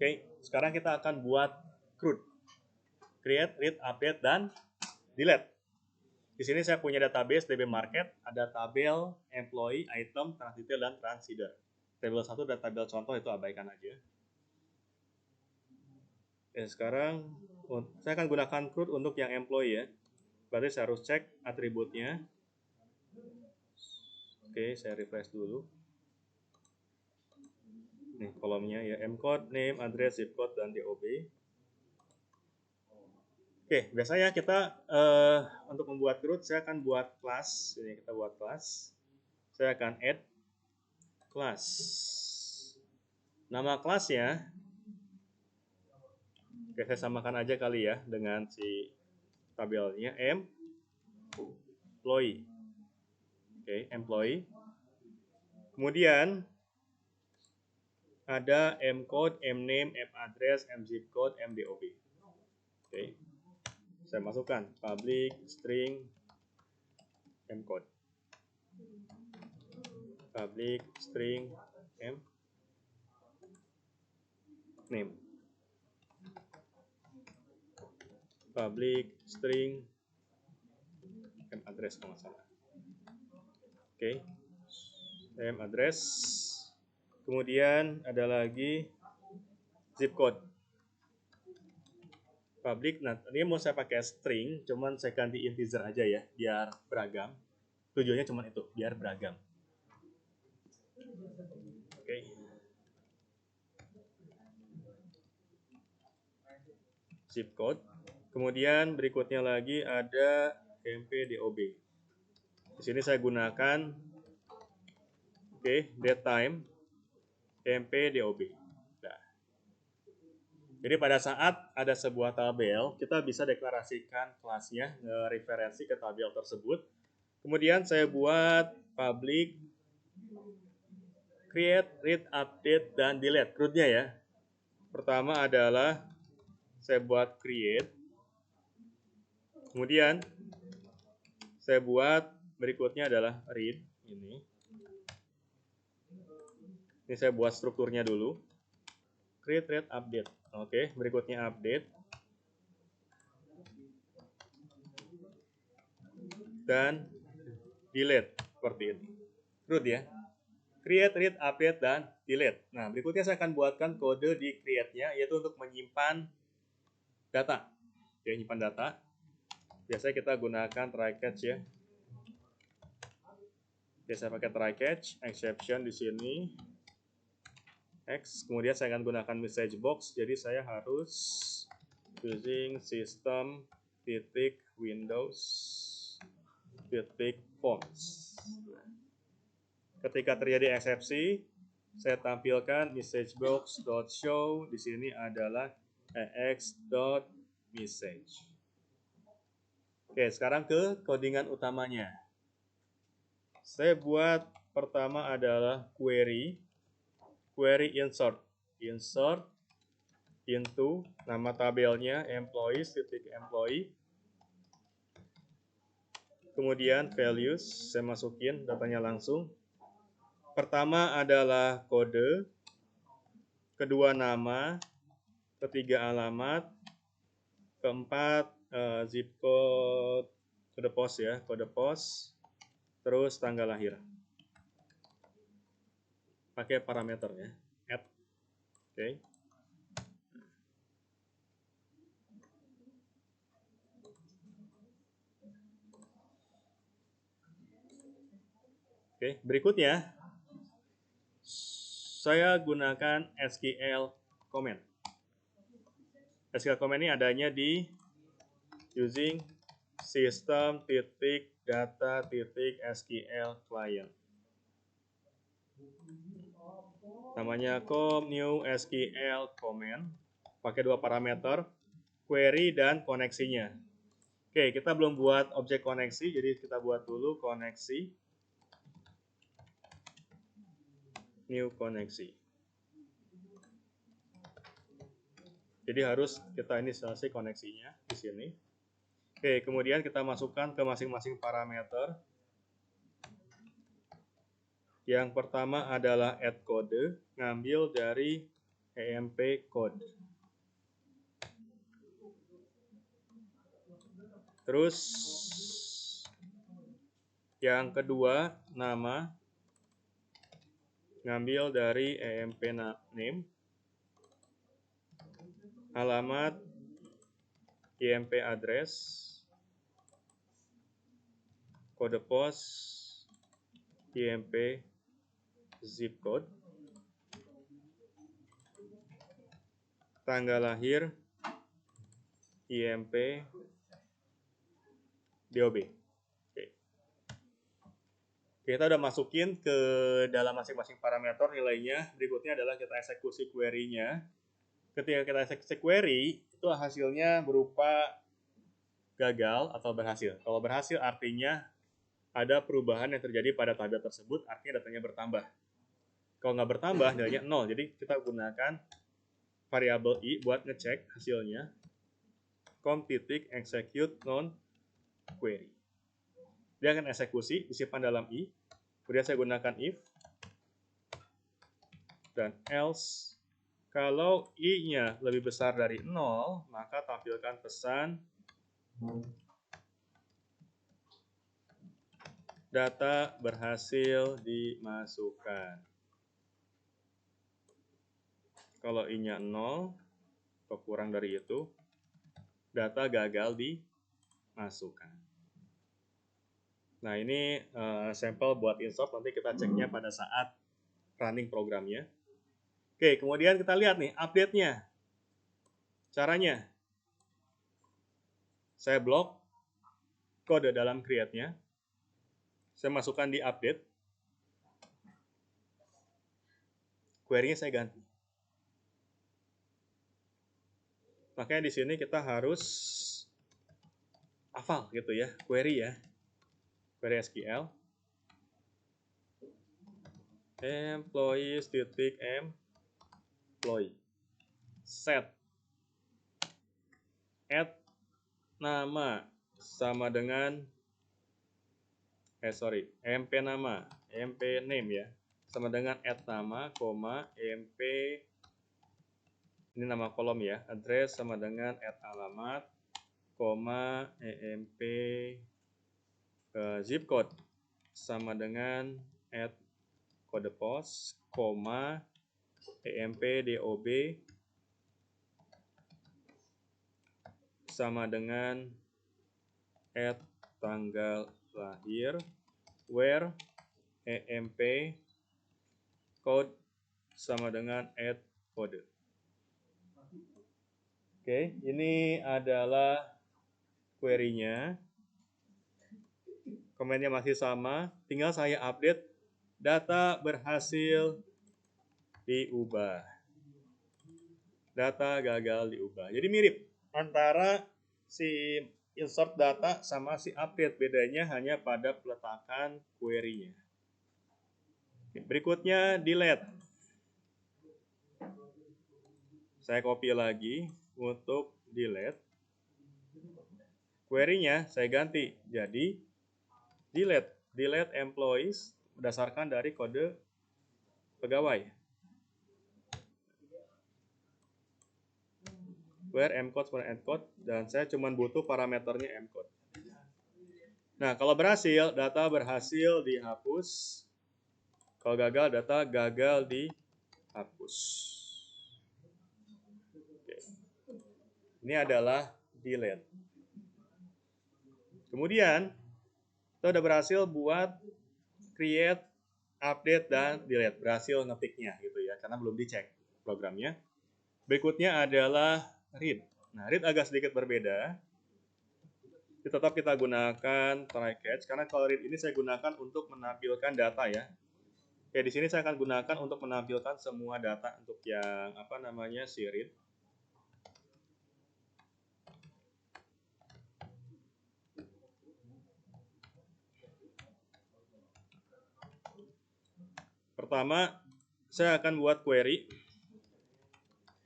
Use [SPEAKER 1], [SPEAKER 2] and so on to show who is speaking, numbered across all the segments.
[SPEAKER 1] Oke, sekarang kita akan buat CRUD. Create, read, update, dan delete. Di sini saya punya database DB Market, ada tabel, employee, item, transdetail, dan transheader. Tabel 1 dan tabel contoh itu abaikan aja. Oke, sekarang saya akan gunakan CRUD untuk yang employee ya. Berarti saya harus cek atributnya. Oke, saya refresh dulu. Nih kolomnya ya, mcode, name, address, zip code, dan DOB. Oke, biasanya kita untuk membuat CRUD saya akan buat class. Ini kita buat class. Saya akan add class. Nama kelasnya, oke, saya samakan aja kali ya dengan si tabelnya employee. Oke, employee. Kemudian ada mcode, mname, maddress, mzipcode, mdob. Oke. Saya masukkan public string mcode. Public string name. Public string maddress kalau salah. Oke. Maddress. Kemudian ada lagi zip code. Public, nah ini mau saya pakai string, cuman saya ganti integer aja ya, biar beragam. Tujuannya cuma itu, biar beragam. Oke. Zip code. Kemudian berikutnya lagi ada mpdob. Di sini saya gunakan datetime mpdob. Nah. Jadi pada saat ada sebuah tabel, kita bisa deklarasikan kelasnya, referensi ke tabel tersebut. Kemudian saya buat public create, read, update, dan delete CRUD-nya ya. Pertama adalah saya buat create. Kemudian saya buat berikutnya adalah read ini. Ini saya buat strukturnya dulu. Create, read, update. Oke, berikutnya update. Dan delete seperti itu. CRUD ya. Create, read, update, dan delete. Nah, berikutnya saya akan buatkan kode di create-nya, yaitu untuk menyimpan data. Oke, menyimpan data. Biasanya kita gunakan try catch ya. Oke, saya pakai try catch, exception di sini. X, kemudian saya akan gunakan message box, jadi saya harus using system Windows forms. Ketika terjadi eksepsi, saya tampilkan message box.show, di sini adalah ex.message. Oke, sekarang ke codingan utamanya. Saya buat pertama adalah query insert into nama tabelnya employee. Kemudian values, saya masukin datanya langsung. Pertama adalah kode, kedua nama, ketiga alamat, keempat zip code, kode pos ya, kode pos, terus tanggal lahir. Pakai parameter ya, add. Oke. Oke, berikutnya saya gunakan SQL comment. SQL comment ini adanya di using system.data.sql client. Namanya com new SQL comment. Pakai dua parameter, query dan koneksinya. Oke, kita belum buat objek koneksi, jadi kita buat dulu koneksi. New koneksi. Jadi harus kita inisialisasi koneksinya di sini. Oke, kemudian kita masukkan ke masing-masing parameter. Yang pertama adalah add kode, ngambil dari emp code. Terus yang kedua, nama ngambil dari emp name, alamat, emp address, kode pos, emp zip code, tanggal lahir, emp DOB. Oke. Kita udah masukin ke dalam masing-masing parameter nilainya. Berikutnya adalah kita eksekusi query-nya. Ketika kita eksekusi query, itu hasilnya berupa gagal atau berhasil. Kalau berhasil artinya ada perubahan yang terjadi pada tabel tersebut, artinya datanya bertambah. Kalau nggak bertambah, nilainya 0. Jadi kita gunakan variabel i buat ngecek hasilnya. com.execute non query. Dia akan eksekusi, disimpan dalam i. Kemudian saya gunakan if dan else. Kalau i-nya lebih besar dari 0, maka tampilkan pesan data berhasil dimasukkan. Kalau i-nya 0 atau kurang dari itu, data gagal dimasukkan. Nah, ini sampel buat insert, nanti kita ceknya pada saat running programnya. Oke, kemudian kita lihat nih update-nya. Caranya, saya blok kode dalam create-nya. Saya masukkan di update. Query-nya saya ganti. Makanya di sini kita harus hafal gitu ya, query ya. Query SQL. Employees.employee. Set. Add nama sama dengan emp nama, emp name ya. Sama dengan add nama, emp ini nama kolom ya, address sama dengan add alamat, emp zip code sama dengan add kode pos, emp DOB sama dengan add tanggal lahir, where emp code sama dengan add kode. Oke, ini adalah query-nya. Komennya masih sama, tinggal saya update data berhasil diubah. Data gagal diubah. Jadi mirip antara si insert data sama si update. Bedanya hanya pada peletakan query-nya. Berikutnya delete. Saya copy lagi untuk delete. Query-nya saya ganti jadi delete employees berdasarkan dari kode pegawai. Where mcode sama endcode, dan saya cuma butuh parameternya mcode. Nah, kalau berhasil, data berhasil dihapus. Kalau gagal, data gagal dihapus. Oke. Ini adalah delete. Kemudian, kita udah berhasil buat create, update, dan delete. Berhasil ngetiknya gitu ya, karena belum dicek programnya. Berikutnya adalah read. Nah, read agak sedikit berbeda. Tetap kita gunakan try catch, karena kalau read ini saya gunakan untuk menampilkan data ya. Oke, di sini saya akan gunakan untuk menampilkan semua data untuk yang si read. Pertama, saya akan buat query.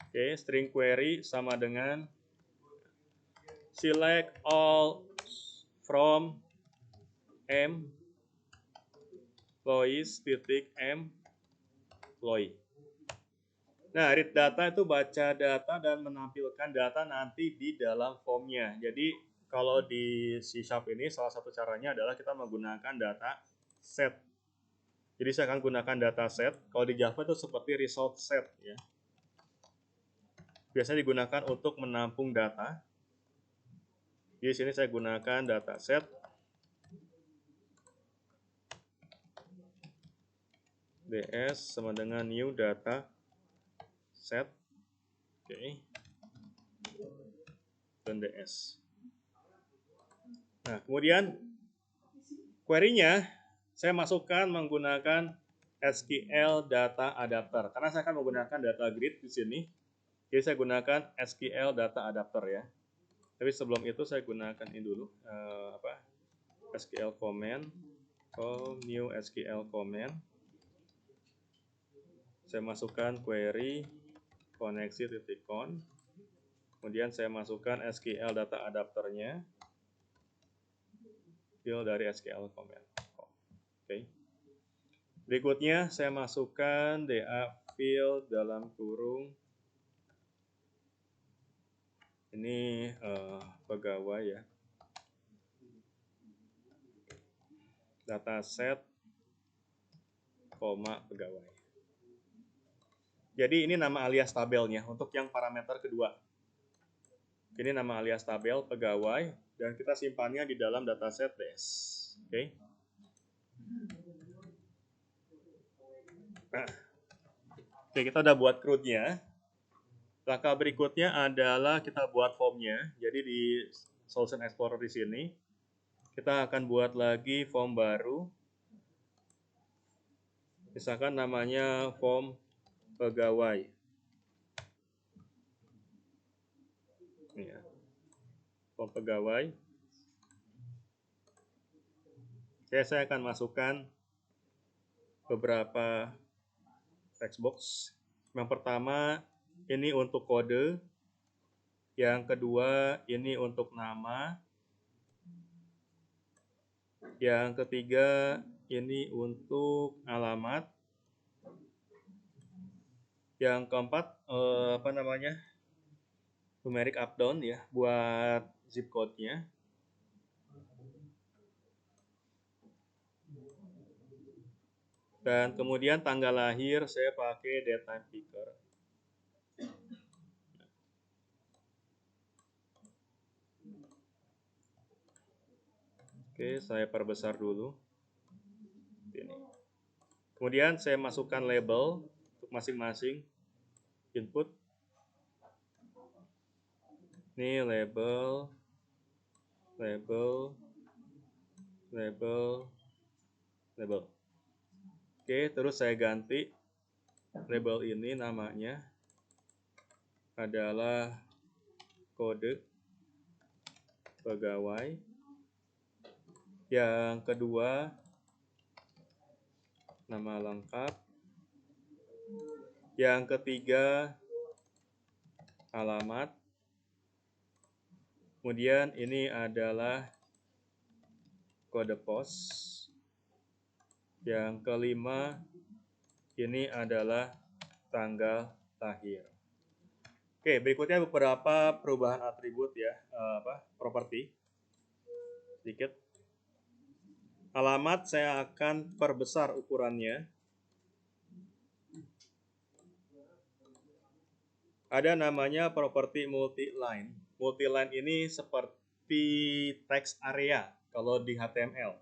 [SPEAKER 1] Oke, string query sama dengan select all from employees.employee. Nah, read data itu baca data dan menampilkan data nanti di dalam formnya. Jadi kalau di C# ini salah satu caranya adalah kita menggunakan data set. Jadi saya akan gunakan data set. Kalau di Java itu seperti result set ya. Biasanya digunakan untuk menampung data. Di sini saya gunakan data set. ds sama dengan new data set. Oke. Dan ds. Nah, kemudian query-nya saya masukkan menggunakan SQL data adapter. Karena saya akan menggunakan data grid di sini. Jadi saya gunakan SQL data adapter ya. Tapi sebelum itu saya gunakan ini dulu SQL command, new SQL command. Saya masukkan query koneksi.con. Kemudian saya masukkan SQL data adapternya. Fill dari SQL command. Oke. Berikutnya saya masukkan DA field dalam kurung. Ini pegawai ya. Dataset, pegawai. Jadi ini nama alias tabelnya untuk yang parameter kedua. Ini nama alias tabel pegawai dan kita simpannya di dalam dataset DS. Oke. Nah, oke, kita udah buat CRUD-nya. Langkah berikutnya adalah kita buat formnya. Jadi di Solution Explorer di sini kita akan buat lagi form baru. Misalkan namanya form pegawai. Ya. Form pegawai. Oke, saya akan masukkan beberapa text box. Yang pertama ini untuk kode. Yang kedua ini untuk nama. Yang ketiga ini untuk alamat. Yang keempat numeric up down ya buat zip code-nya. Dan kemudian tanggal lahir saya pakai datetime picker. Oke, saya perbesar dulu. Ini. Kemudian saya masukkan label untuk masing-masing input. Ini label, label, label, label. Oke, terus saya ganti label ini namanya adalah kode pegawai. Yang kedua nama lengkap. Yang ketiga alamat. Kemudian ini adalah kode pos. Yang kelima ini adalah tanggal lahir. Oke, berikutnya beberapa perubahan atribut ya, properti. Sedikit. Alamat saya akan perbesar ukurannya. Ada namanya properti multi-line. Multi-line ini seperti text area kalau di HTML.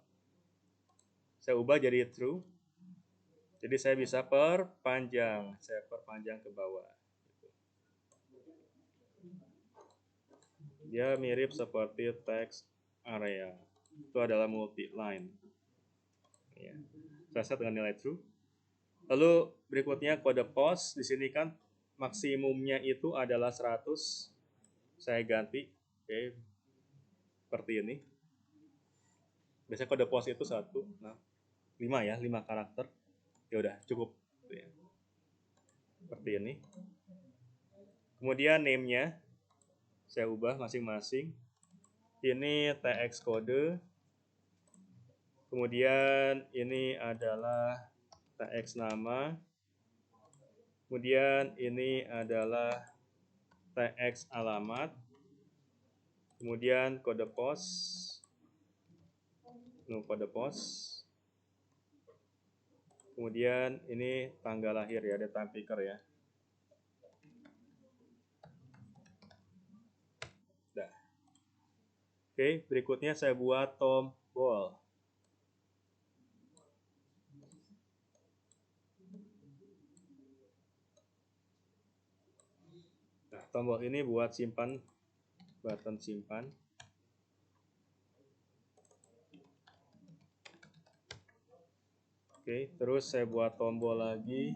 [SPEAKER 1] Saya ubah jadi true. Jadi saya bisa perpanjang. Saya perpanjang ke bawah. Dia mirip seperti text area. Itu adalah multi-line. Ya. Saya set dengan nilai true. Lalu berikutnya kode post. Di sini kan maksimumnya itu adalah 100. Saya ganti. Oke. Seperti ini. Biasanya kode post itu 1. Nah, 5 ya, 5 karakter. Ya udah, cukup. Seperti ini. Kemudian name-nya saya ubah masing-masing. Ini tx kode. Kemudian ini adalah tx nama. Kemudian ini adalah tx alamat. Kemudian kode pos. Kode pos. Kemudian ini tanggal lahir ya, ada time picker ya. Dah. Oke, berikutnya saya buat tombol. Nah, tombol ini buat simpan, button simpan. Oke, terus saya buat tombol lagi.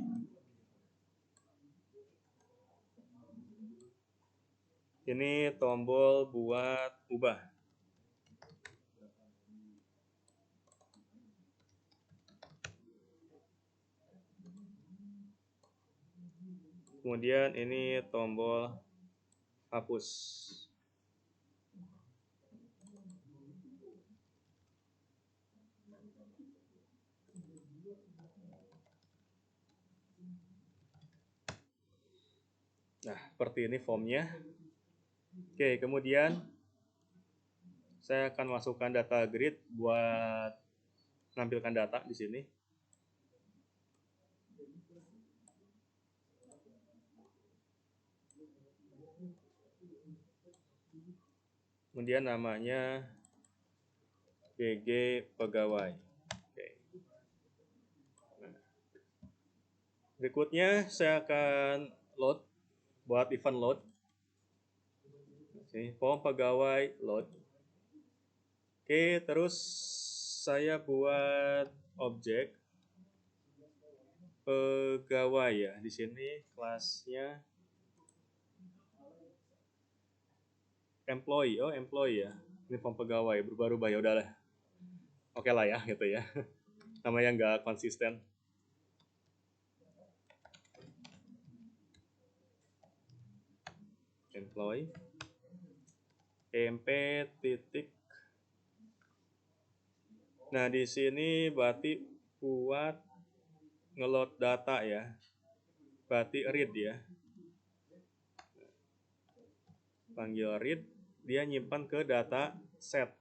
[SPEAKER 1] Ini tombol buat ubah. Kemudian ini tombol hapus. Nah, seperti ini formnya. Oke, kemudian saya akan masukkan data grid buat menampilkan data di sini. Kemudian namanya GG pegawai. Oke. Berikutnya saya akan load, buat event load. Oke, form pegawai load. Oke, terus saya buat objek pegawai ya. Di sini kelasnya employee. Oh, employee ya. Ini form pegawai, berubah-ubah ya udahlah. Oke lah ya gitu ya. Namanya nggak konsisten. Employee emp titik. Nah, di sini berarti buat ngeload data ya. Berarti read ya. Panggil read, dia nyimpan ke data set.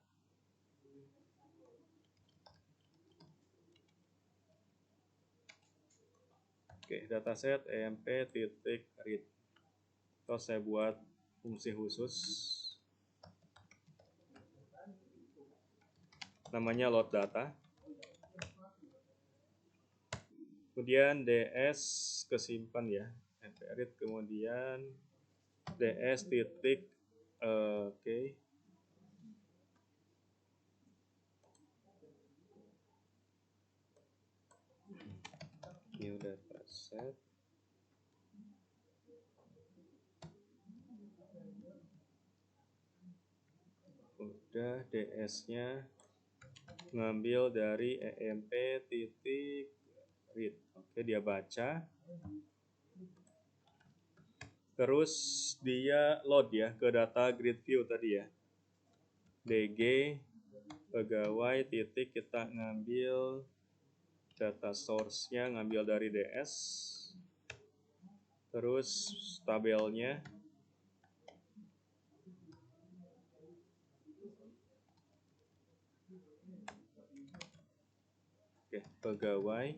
[SPEAKER 1] Oke, dataset emp titik read. Terus saya buat fungsi khusus. Namanya load data. Kemudian ds kesimpan ya. Emp read, kemudian ds titik oke. New dataset. Udah, ds-nya ngambil dari emp titik read. Oke, dia baca. Terus dia load ya ke data grid view tadi ya. DG pegawai titik, kita ngambil data source-nya, ngambil dari DS. Terus tabelnya. Oke, pegawai.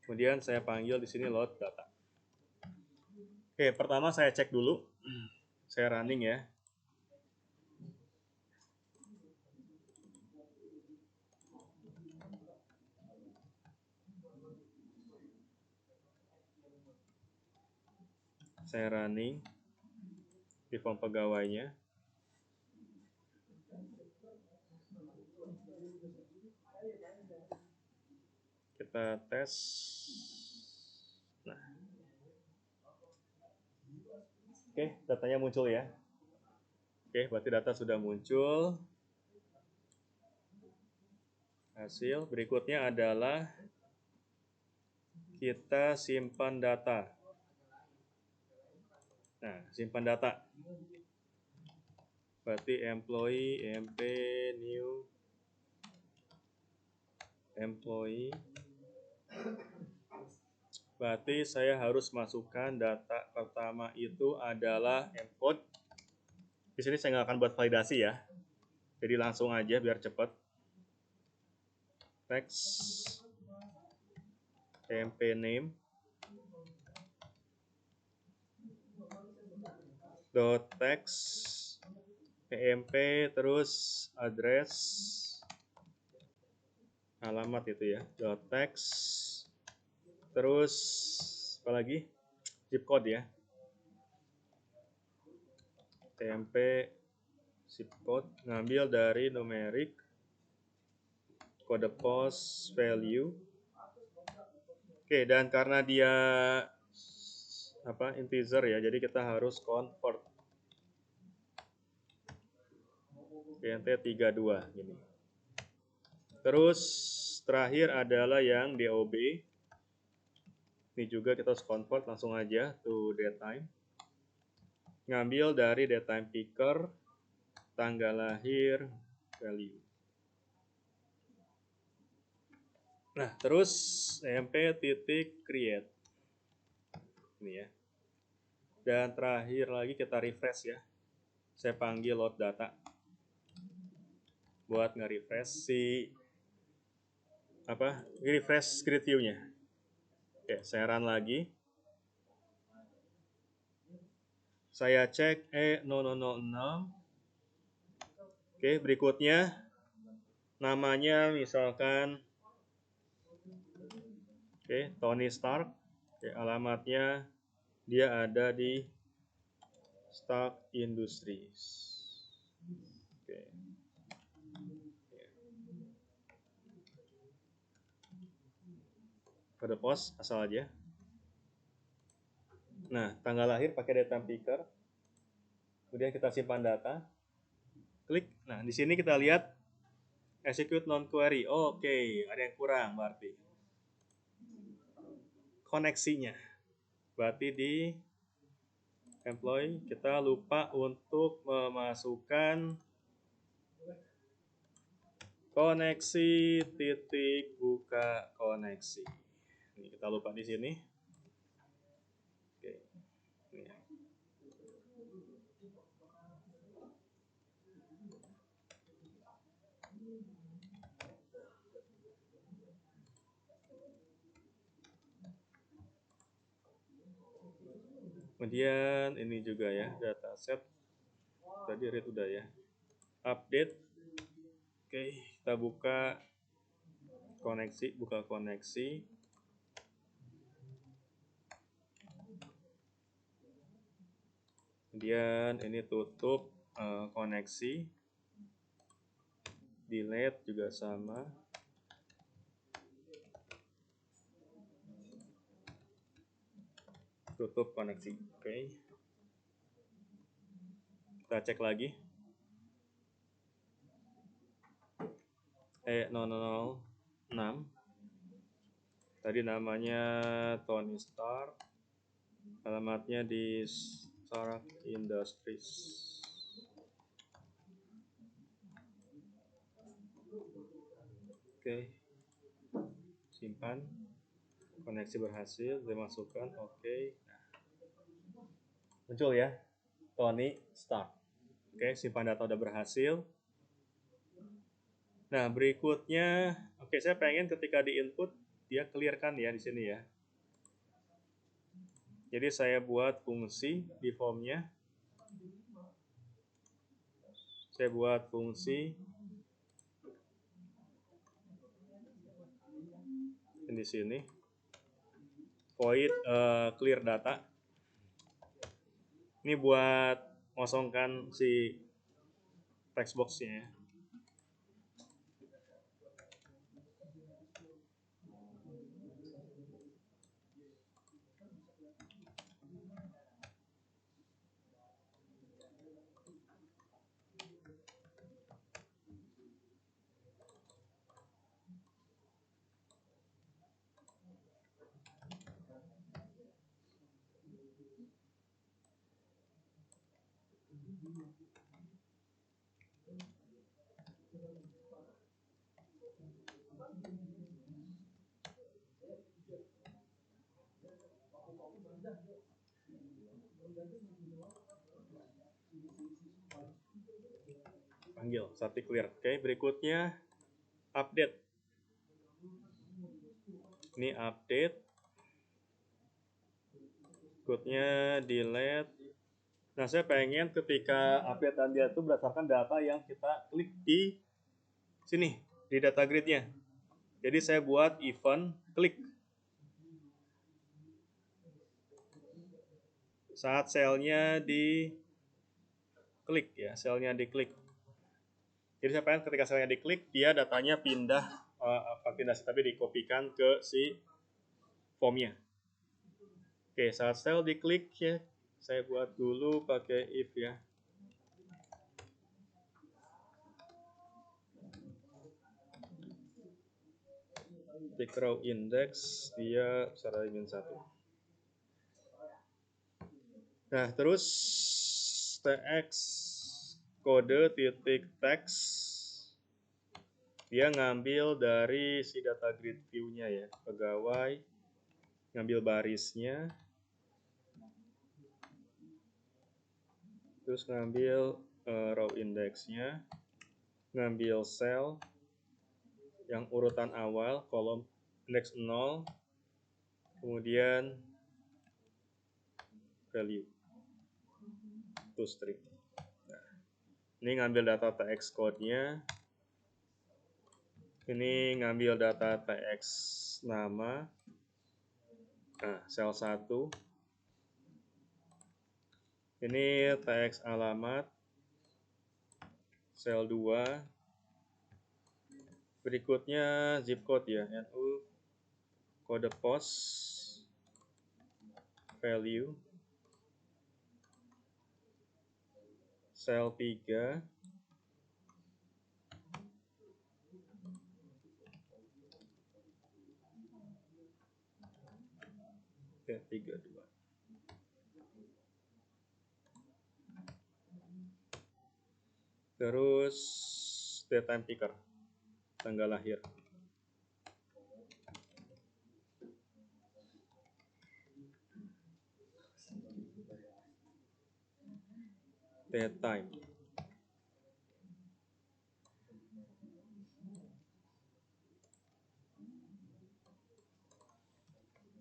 [SPEAKER 1] Kemudian saya panggil di sini load data. Oke, pertama saya cek dulu. Saya running ya. Saya running di form pegawainya. Kita tes. Nah. Oke, datanya muncul ya. Oke, berarti data sudah muncul. Hasil berikutnya adalah kita simpan data. Nah, simpan data. Berarti employee emp new employee Berarti saya harus masukkan data pertama itu adalah encode. Di sini saya nggak akan buat validasi ya. Jadi langsung aja biar cepat. Text temp name dot text temp terus address alamat itu ya dot text terus apa lagi zip code ya temp zip code ngambil dari numerik kode pos value. Oke, dan karena dia integer ya, jadi kita harus convert int 32 gini. Terus terakhir adalah yang DOB. Ini juga kita harus convert langsung aja to datetime. Ngambil dari datetime picker tanggal lahir value. Nah, terus emp.create. Ini ya. Dan terakhir lagi kita refresh ya. Saya panggil load data. Buat nge-refresh si refresh grid view-nya. Oke, saya run lagi. Saya cek E0006. Oke, berikutnya namanya misalkan Tony Stark. Oke, alamatnya dia ada di Stark Industries. Oke. Kode pos asal aja. Nah, tanggal lahir pakai data picker. Kemudian kita simpan data. Klik. Nah, di sini kita lihat execute non query. Oke, ada yang kurang berarti. Koneksinya. Berarti di employee kita lupa untuk memasukkan koneksi titik buka koneksi. Ini kita lupa di sini. Oke. Ini. Kemudian ini juga ya dataset. Tadi read udah ya. Update. Oke, kita buka koneksi, buka koneksi. Kemudian ini tutup koneksi. Delete juga sama. Tutup koneksi. Oke. Kita cek lagi. 006. Tadi namanya Tony Stark. Alamatnya di Stark Industries. Oke. Simpan. Koneksi berhasil, dimasukkan. Oke. Nah. Muncul ya. Tony Stark. Oke, simpan data udah berhasil. Nah, berikutnya, saya pengen ketika di input dia clearkan ya di sini ya. Jadi saya buat fungsi di formnya. Saya buat fungsi di sini. Void clear data. Ini buat ngosongkan si text box-nya ya. Panggil, static clear. Oke, berikutnya update. Ini update. Berikutnya delete. Nah, saya pengen ketika update dan delete itu berdasarkan data yang kita klik di sini, di data grid-nya. Jadi saya buat event klik. Saat selnya diklik ya, selnya diklik. Jadi saya pengen ketika selnya diklik, dia datanya pindah, tapi dikopikan ke si formnya. Oke, saat sel diklik ya, saya buat dulu pakai if ya. Tick row index dia besar dari min 1. Nah, terus tx kode titik text dia ngambil dari si data grid view-nya ya, pegawai, ngambil barisnya, terus ngambil row index-nya, ngambil sel yang urutan awal, kolom index 0, kemudian value to string. Nah, ini ngambil data tx code-nya, ini ngambil data tx nama, nah sel 1, ini tx alamat, sel 2, berikutnya zip code ya, NU, kode pos, value, sel 3, ya 32. Terus date time picker, tanggal lahir. Date time.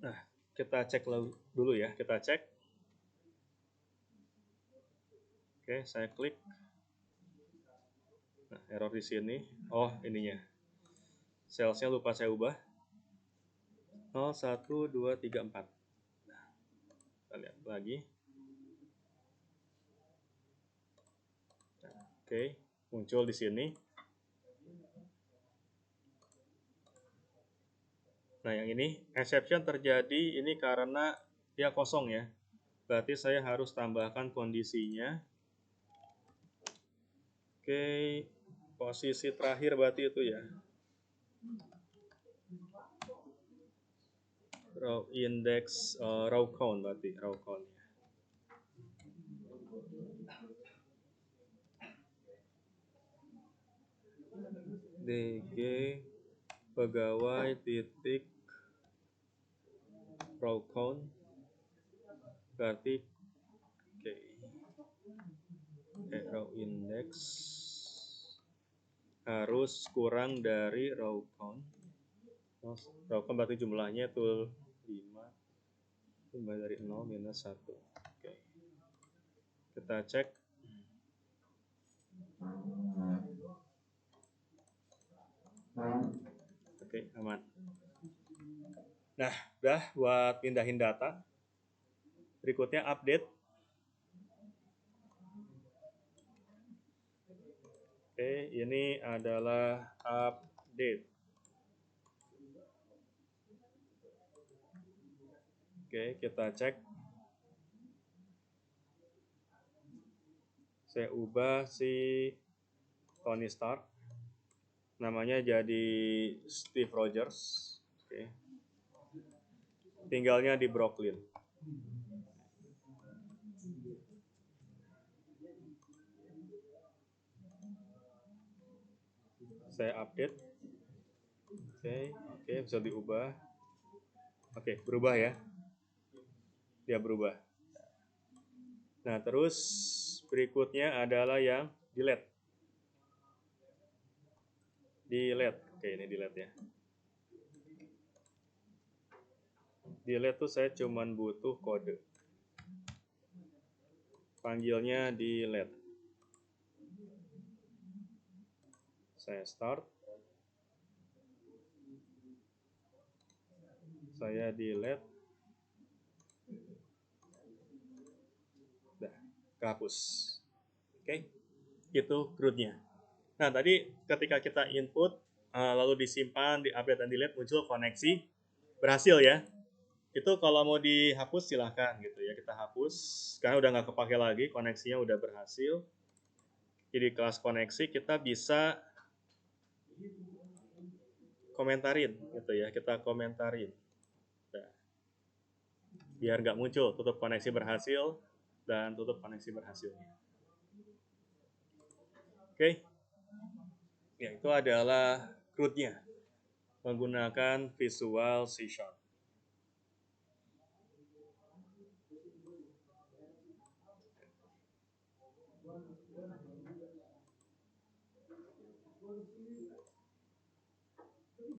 [SPEAKER 1] Nah, kita cek dulu ya, kita cek. Oke, saya klik. Nah, error di sini. Oh, ininya. Salesnya lupa saya ubah. 0, 1, 2, 3, 4. Nah, kita lihat lagi. Nah, oke, muncul di sini. Nah, yang ini exception terjadi ini karena dia kosong ya. Berarti saya harus tambahkan kondisinya. Oke, posisi terakhir berarti itu ya. Row index, row count berarti, row count. DG pegawai titik row count berarti row index harus kurang dari row count. Row count berarti jumlahnya itu 5, tambah dari 0 minus 1. Oke. Kita cek. Oke, aman. Nah, udah buat pindahin data. Berikutnya update. Oke, ini adalah update. Oke, kita cek. Saya ubah si Tony Stark. Namanya jadi Steve Rogers. Oke. Tinggalnya di Brooklyn. Saya update. Oke, bisa diubah. Oke, berubah ya. dia berubah. Nah, terus berikutnya adalah yang delete. Delete. Oke, ini delete ya. Delete tuh saya cuman butuh kode. Panggilnya delete. Saya start. Saya delete. Dah, kehapus. Oke, itu CRUD-nya. Nah, tadi ketika kita input, lalu disimpan, di-update dan delete, muncul koneksi berhasil ya. Itu kalau mau dihapus silahkan gitu ya, kita hapus karena udah nggak kepake lagi, koneksinya udah berhasil. Jadi kelas koneksi kita bisa komentarin gitu ya, kita komentarin. Nah, biar nggak muncul tutup koneksi berhasil dan tutup koneksi berhasilnya. Oke, ya itu adalah CRUD-nya menggunakan Visual C#.